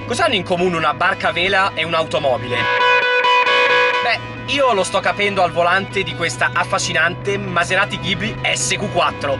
Cosa hanno in comune una barca a vela e un'automobile? Beh, io lo sto capendo al volante di questa affascinante Maserati Ghibli SQ4.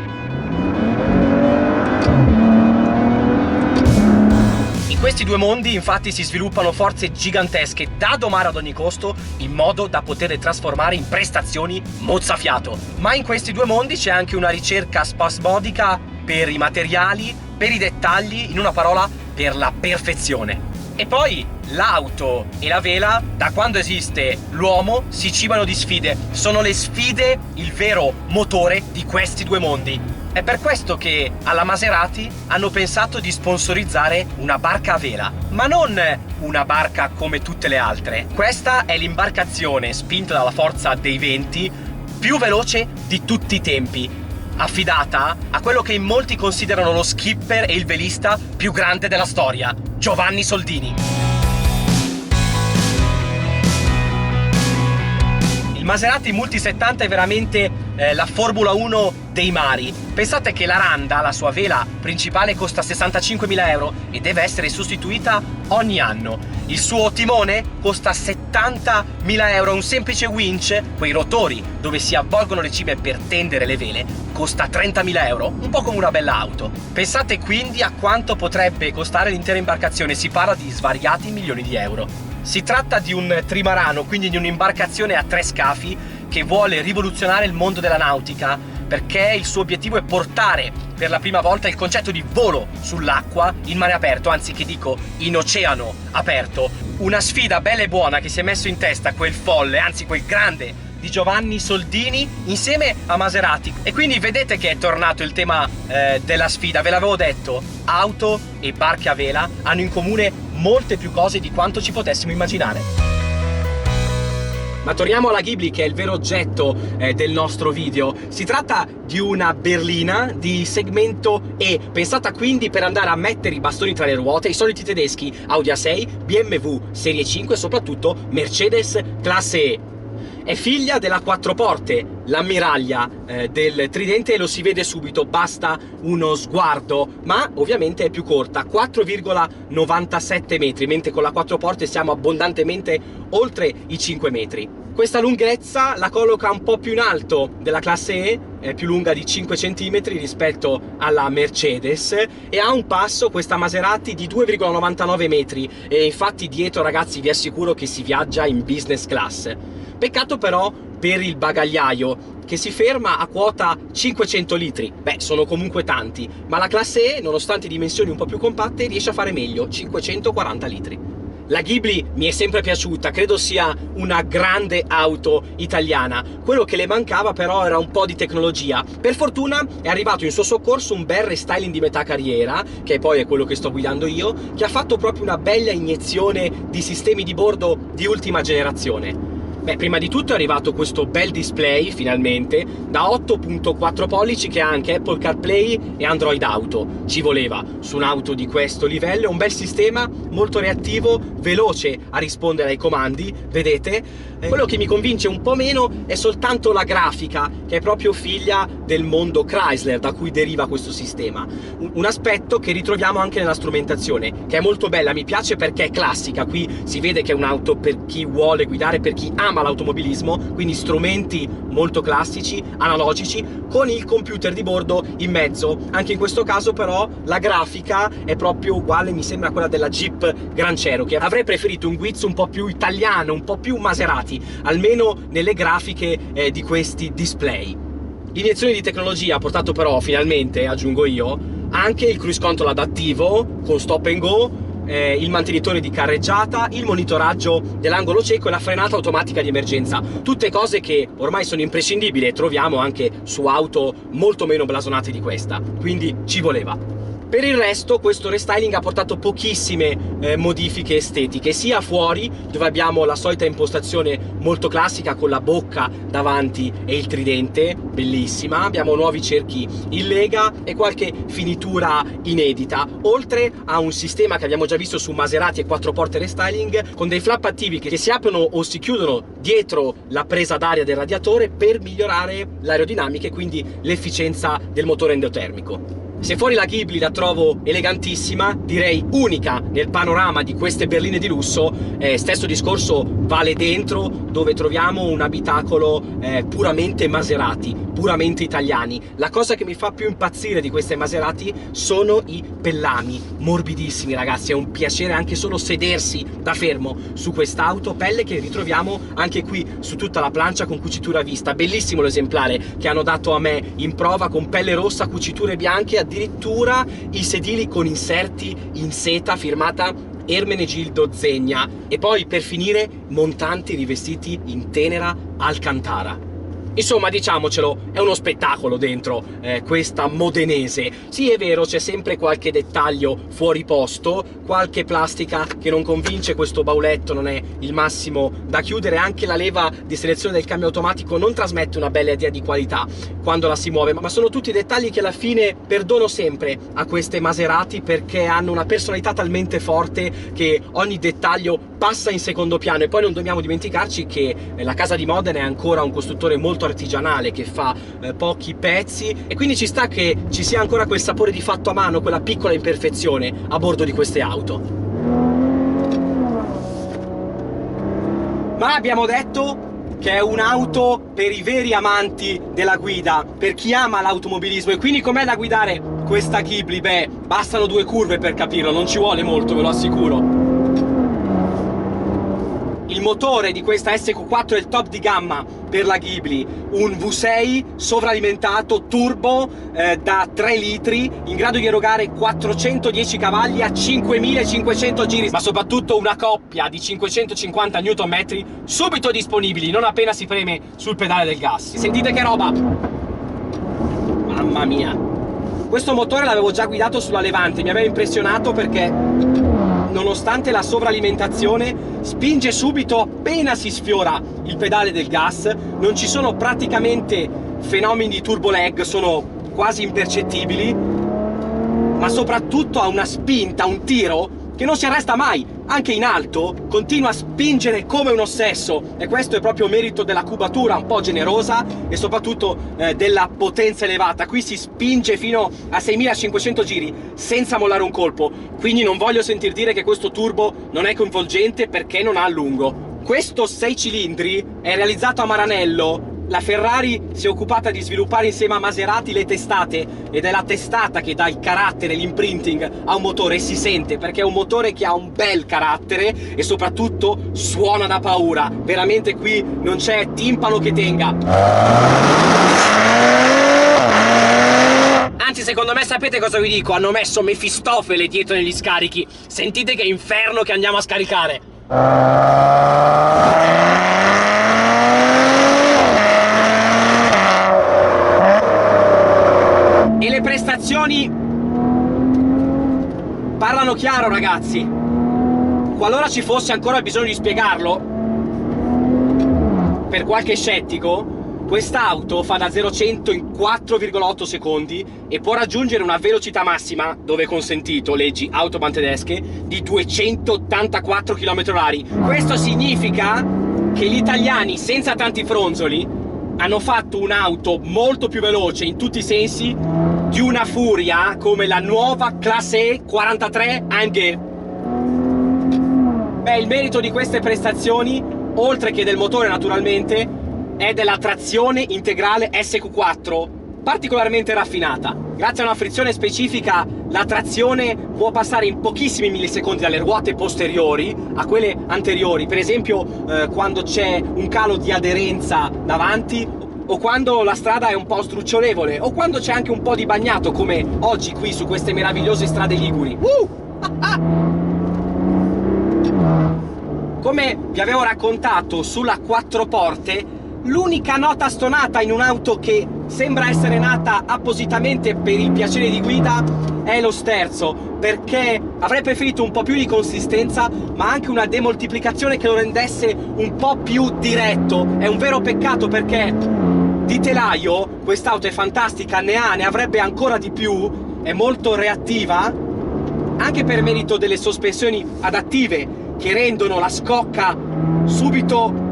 In questi due mondi infatti si sviluppano forze gigantesche da domare ad ogni costo in modo da poterle trasformare in prestazioni mozzafiato. Ma in questi due mondi c'è anche una ricerca spasmodica per i materiali, per i dettagli, in una parola per la perfezione. E poi l'auto e la vela, da quando esiste l'uomo, si cibano di sfide. Sono le sfide il vero motore di questi due mondi. È per questo che alla Maserati hanno pensato di sponsorizzare una barca a vela, ma non una barca come tutte le altre. Questa è l'imbarcazione spinta dalla forza dei venti più veloce di tutti i tempi, affidata a quello che in molti considerano lo skipper e il velista più grande della storia, Giovanni Soldini. Il Maserati Multi 70 è veramente la Formula 1 dei mari. Pensate che la Randa, la sua vela principale, costa 65.000 euro e deve essere sostituita ogni anno. Il suo timone costa 70.000 euro. Un semplice winch, quei rotori dove si avvolgono le cime per tendere le vele, costa 30.000 euro, un po' come una bella auto. Pensate quindi a quanto potrebbe costare l'intera imbarcazione, si parla di svariati milioni di euro. Si tratta di un trimarano, quindi di un'imbarcazione a 3 scafi che vuole rivoluzionare il mondo della nautica, perché il suo obiettivo è portare per la prima volta il concetto di volo sull'acqua in mare aperto, anzi che dico in oceano aperto. Una sfida bella e buona che si è messo in testa quel folle, anzi quel grande di Giovanni Soldini insieme a Maserati. E quindi vedete che è tornato il tema della sfida. Ve l'avevo detto, auto e barche a vela hanno in comune molte più cose di quanto ci potessimo immaginare. Ma torniamo alla Ghibli, che è il vero oggetto del nostro video. Si tratta di una berlina di segmento E, pensata quindi per andare a mettere i bastoni tra le ruote ai soliti tedeschi Audi A6, BMW Serie 5 e soprattutto Mercedes classe E. È figlia della 4 porte, l'ammiraglia del tridente, e lo si vede subito, basta uno sguardo, ma ovviamente è più corta, 4,97 metri, mentre con la 4 porte siamo abbondantemente oltre i 5 metri. Questa lunghezza la colloca un po' più in alto della classe E, è più lunga di 5 cm rispetto alla Mercedes, e ha un passo, questa Maserati, di 2,99 metri, e infatti dietro, ragazzi, vi assicuro che si viaggia in business class. Peccato però per il bagagliaio, che si ferma a quota 500 litri. Beh, sono comunque tanti, ma la classe E, nonostante dimensioni un po' più compatte, riesce a fare meglio, 540 litri. La Ghibli mi è sempre piaciuta, credo sia una grande auto italiana. Quello che le mancava però era un po' di tecnologia. Per fortuna è arrivato in suo soccorso un bel restyling di metà carriera, che poi è quello che sto guidando io, che ha fatto proprio una bella iniezione di sistemi di bordo di ultima generazione. Beh, prima di tutto è arrivato questo bel display, finalmente, da 8,4 pollici, che ha anche Apple CarPlay e Android Auto. Ci voleva, su un'auto di questo livello, un bel sistema molto reattivo, veloce a rispondere ai comandi, vedete? Quello che mi convince un po' meno è soltanto la grafica, che è proprio figlia del mondo Chrysler, da cui deriva questo sistema. Un aspetto che ritroviamo anche nella strumentazione, che è molto bella, mi piace perché è classica. Qui si vede che è un'auto per chi vuole guidare, per chi ama l'automobilismo, quindi strumenti molto classici, analogici, con il computer di bordo in mezzo. Anche in questo caso però la grafica è proprio uguale, mi sembra, a quella della Jeep Grand Cherokee. Avrei preferito un guizzo un po' più italiano, un po' più Maserati, almeno nelle grafiche di questi display. L'iniezione di tecnologia ha portato però finalmente, aggiungo io, anche il cruise control adattivo con stop and go, il mantenitore di carreggiata, il monitoraggio dell'angolo cieco e la frenata automatica di emergenza. Tutte cose che ormai sono imprescindibili e troviamo anche su auto molto meno blasonate di questa, quindi ci voleva. Per il resto questo restyling ha portato pochissime modifiche estetiche, sia fuori, dove abbiamo la solita impostazione molto classica con la bocca davanti e il tridente, bellissima, abbiamo nuovi cerchi in lega e qualche finitura inedita, oltre a un sistema che abbiamo già visto su Maserati e 4 porte restyling, con dei flap attivi che si aprono o si chiudono dietro la presa d'aria del radiatore per migliorare l'aerodinamica e quindi l'efficienza del motore endotermico. Se fuori la Ghibli la trovo elegantissima, direi unica nel panorama di queste berline di lusso, stesso discorso vale dentro, dove troviamo un abitacolo puramente Maserati, puramente italiani. La cosa che mi fa più impazzire di queste Maserati sono i pellami, morbidissimi ragazzi, è un piacere anche solo sedersi da fermo su quest'auto, pelle che ritroviamo anche qui su tutta la plancia con cucitura a vista. Bellissimo l'esemplare che hanno dato a me in prova, con pelle rossa, cuciture bianche, addirittura i sedili con inserti in seta firmata Ermenegildo Zegna, e poi per finire montanti rivestiti in tenera alcantara. Insomma, diciamocelo, è uno spettacolo dentro questa modenese. Sì, è vero, c'è sempre qualche dettaglio fuori posto, qualche plastica che non convince, questo bauletto non è il massimo da chiudere, anche la leva di selezione del cambio automatico non trasmette una bella idea di qualità quando la si muove, ma sono tutti dettagli che alla fine perdono sempre a queste Maserati, perché hanno una personalità talmente forte che ogni dettaglio passa in secondo piano. E poi non dobbiamo dimenticarci che la casa di Modena è ancora un costruttore molto artigianale che fa pochi pezzi, e quindi ci sta che ci sia ancora quel sapore di fatto a mano, quella piccola imperfezione a bordo di queste auto. Ma abbiamo detto che è un'auto per i veri amanti della guida, per chi ama l'automobilismo. E quindi com'è da guidare questa Ghibli? Beh, bastano 2 curve per capirlo, non ci vuole molto, ve lo assicuro. Il motore di questa SQ4 è il top di gamma per la Ghibli, un V6 sovralimentato turbo da 3 litri, in grado di erogare 410 cavalli a 5500 giri, ma soprattutto una coppia di 550 Nm subito disponibili, non appena si preme sul pedale del gas. Sentite che roba! Mamma mia! Questo motore l'avevo già guidato sulla Levante, mi aveva impressionato perché nonostante la sovralimentazione spinge subito appena si sfiora il pedale del gas, non ci sono praticamente fenomeni di turbo lag, sono quasi impercettibili, ma soprattutto ha una spinta, un tiro che non si arresta mai, anche in alto continua a spingere come un ossesso, e questo è proprio merito della cubatura un po' generosa e soprattutto della potenza elevata. Qui si spinge fino a 6500 giri senza mollare un colpo, quindi non voglio sentir dire che questo turbo non è coinvolgente, perché non ha allungo. Questo 6 cilindri è realizzato a Maranello. La Ferrari si è occupata di sviluppare insieme a Maserati le testate, ed è la testata che dà il carattere, l'imprinting a un motore, e si sente perché è un motore che ha un bel carattere e soprattutto suona da paura. Veramente qui non c'è timpano che tenga. Anzi, secondo me sapete cosa vi dico? Hanno messo Mefistofele dietro negli scarichi. Sentite che inferno che andiamo a scaricare. E le prestazioni parlano chiaro, ragazzi. Qualora ci fosse ancora bisogno di spiegarlo, per qualche scettico, quest'auto fa da 0 a 100 in 4,8 secondi e può raggiungere una velocità massima, dove è consentito, leggi Autobahn tedesche, di 284 km/h. Questo significa che gli italiani, senza tanti fronzoli, hanno fatto un'auto molto più veloce in tutti i sensi di una furia come la nuova Classe 43 AMG. Beh, il merito di queste prestazioni, oltre che del motore naturalmente, è della trazione integrale SQ4, particolarmente raffinata. Grazie a una frizione specifica, la trazione può passare in pochissimi millisecondi dalle ruote posteriori a quelle anteriori, per esempio quando c'è un calo di aderenza davanti, o quando la strada è un po' strucciolevole, o quando c'è anche un po' di bagnato, come oggi qui su queste meravigliose strade liguri. Come vi avevo raccontato sulla 4 porte, l'unica nota stonata in un'auto che sembra essere nata appositamente per il piacere di guida è lo sterzo, perché avrei preferito un po' più di consistenza, ma anche una demoltiplicazione che lo rendesse un po' più diretto. È un vero peccato, perché di telaio quest'auto è fantastica, ne avrebbe ancora di più, è molto reattiva, anche per merito delle sospensioni adattive che rendono la scocca subito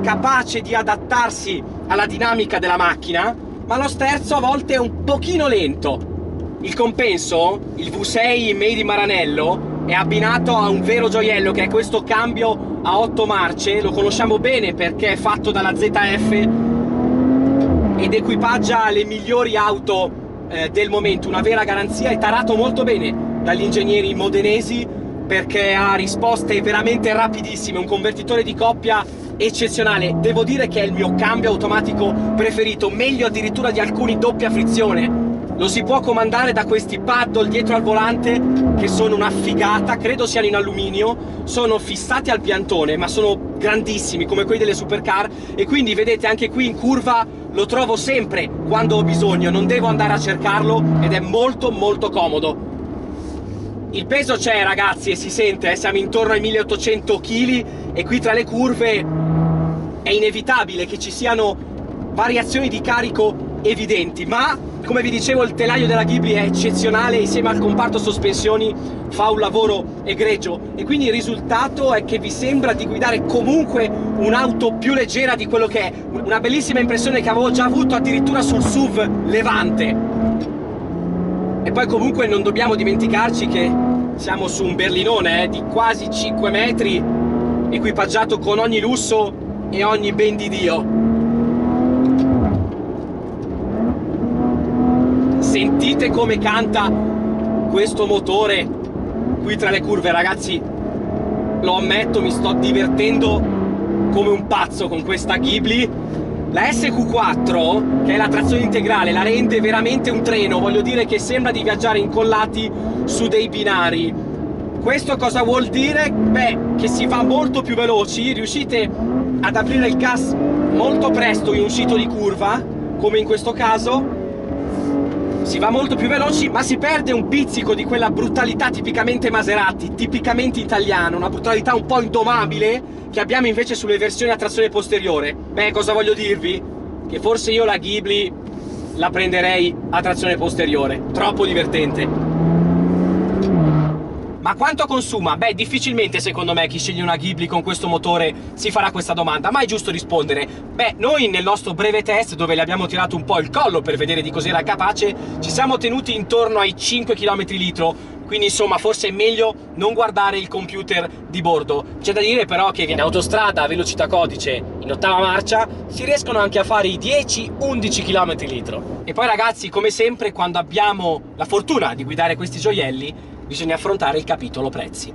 capace di adattarsi alla dinamica della macchina, ma lo sterzo a volte è un pochino lento. Il compenso, il V6 Made in Maranello, è abbinato a un vero gioiello che è questo cambio a 8 marce. Lo conosciamo bene perché è fatto dalla ZF ed equipaggia le migliori auto del momento, una vera garanzia, è tarato molto bene dagli ingegneri modenesi perché ha risposte veramente rapidissime, un convertitore di coppia eccezionale. Devo dire che è il mio cambio automatico preferito, meglio addirittura di alcuni doppia frizione. Lo si può comandare da questi paddle dietro al volante che sono una figata, credo siano in alluminio, sono fissati al piantone ma sono grandissimi come quelli delle supercar, e quindi vedete anche qui in curva lo trovo sempre quando ho bisogno, non devo andare a cercarlo ed è molto molto comodo. Il peso c'è ragazzi e si sente, siamo intorno ai 1800 kg e qui tra le curve è inevitabile che ci siano variazioni di carico evidenti, ma come vi dicevo il telaio della Ghibli è eccezionale, insieme al comparto sospensioni fa un lavoro egregio e quindi il risultato è che vi sembra di guidare comunque un'auto più leggera di quello che è. Una bellissima impressione che avevo già avuto addirittura sul SUV Levante. E poi comunque non dobbiamo dimenticarci che siamo su un berlinone di quasi 5 metri, equipaggiato con ogni lusso e ogni ben di Dio. Sentite come canta questo motore qui tra le curve, ragazzi, lo ammetto, mi sto divertendo come un pazzo con questa Ghibli. La SQ4, che è la trazione integrale, la rende veramente un treno, voglio dire che sembra di viaggiare incollati su dei binari. Questo cosa vuol dire? Beh, che si va molto più veloci, riuscite ad aprire il gas molto presto in uscita di curva, come in questo caso. Si va molto più veloci, ma si perde un pizzico di quella brutalità tipicamente Maserati, tipicamente italiana, una brutalità un po' indomabile che abbiamo invece sulle versioni a trazione posteriore. Beh, cosa voglio dirvi? Che forse io la Ghibli la prenderei a trazione posteriore, troppo divertente. Ma quanto consuma? Beh, difficilmente secondo me chi sceglie una Ghibli con questo motore si farà questa domanda, ma è giusto rispondere. Beh, noi nel nostro breve test, dove le abbiamo tirato un po' il collo per vedere di cos'era capace, ci siamo tenuti intorno ai 5 km litro, quindi insomma forse è meglio non guardare il computer di bordo. C'è da dire però che in autostrada a velocità codice in ottava marcia si riescono anche a fare i 10-11 km litro. E poi ragazzi, come sempre, quando abbiamo la fortuna di guidare questi gioielli bisogna affrontare il capitolo prezzi.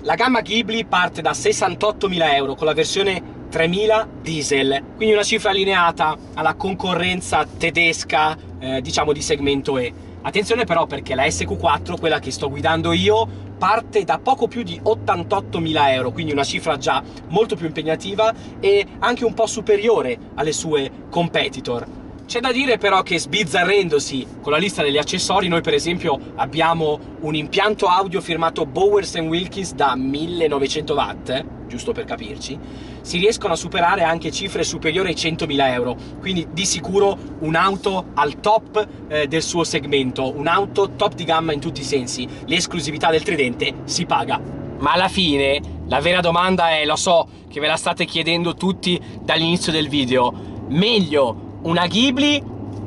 La gamma Ghibli parte da 68.000 euro con la versione 3000 diesel, quindi una cifra allineata alla concorrenza tedesca, diciamo di segmento E. Attenzione però perché la SQ4, quella che sto guidando io, parte da poco più di 88.000 euro, quindi una cifra già molto più impegnativa e anche un po' superiore alle sue competitor. C'è da dire però che sbizzarrendosi con la lista degli accessori, noi per esempio abbiamo un impianto audio firmato Bowers & Wilkins da 1900 watt, giusto per capirci, si riescono a superare anche cifre superiori ai 100.000 euro, quindi di sicuro un'auto al top del suo segmento, un'auto top di gamma in tutti i sensi, l'esclusività del tridente si paga. Ma alla fine la vera domanda è, lo so che ve la state chiedendo tutti dall'inizio del video, meglio una Ghibli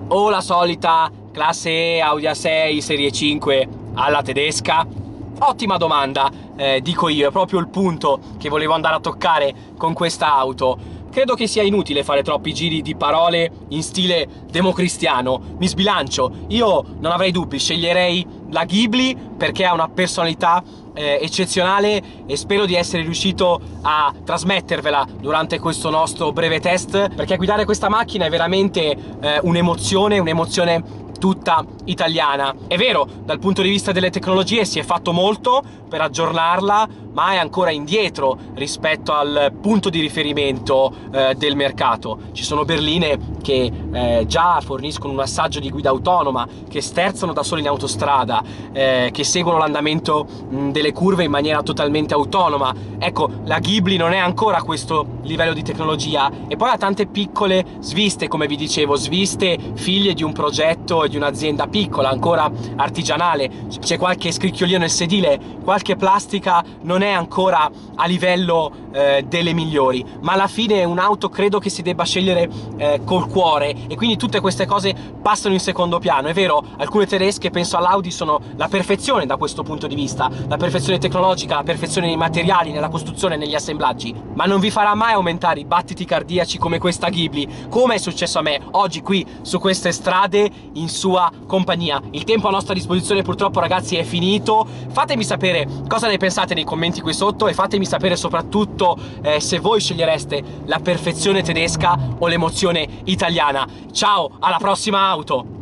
o la solita classe E Audi A6 serie 5 alla tedesca? Ottima domanda, dico io, è proprio il punto che volevo andare a toccare con questa auto. Credo che sia inutile fare troppi giri di parole in stile democristiano, mi sbilancio, io non avrei dubbi, sceglierei la Ghibli perché ha una personalità eccezionale e spero di essere riuscito a trasmettervela durante questo nostro breve test, perché guidare questa macchina è veramente un'emozione tutta italiana. È vero, dal punto di vista delle tecnologie si è fatto molto per aggiornarla, ma è ancora indietro rispetto al punto di riferimento del mercato. Ci sono berline che già forniscono un assaggio di guida autonoma, che sterzano da soli in autostrada, che seguono l'andamento delle curve in maniera totalmente autonoma. Ecco, la Ghibli non è ancora a questo livello di tecnologia e poi ha tante piccole sviste, come vi dicevo, sviste figlie di un progetto e di di un'azienda piccola, ancora artigianale, c'è qualche scricchiolio nel sedile, qualche plastica, non è ancora a livello delle migliori, ma alla fine un'auto credo che si debba scegliere col cuore, e quindi tutte queste cose passano in secondo piano. È vero, alcune tedesche, penso all'Audi, sono la perfezione da questo punto di vista, la perfezione tecnologica, la perfezione nei materiali, nella costruzione, negli assemblaggi, ma non vi farà mai aumentare i battiti cardiaci come questa Ghibli, come è successo a me oggi qui su queste strade in sua compagnia. Il tempo a nostra disposizione purtroppo, ragazzi, è finito. Fatemi sapere cosa ne pensate nei commenti qui sotto, e fatemi sapere soprattutto se voi scegliereste la perfezione tedesca o l'emozione italiana. Ciao, alla prossima auto!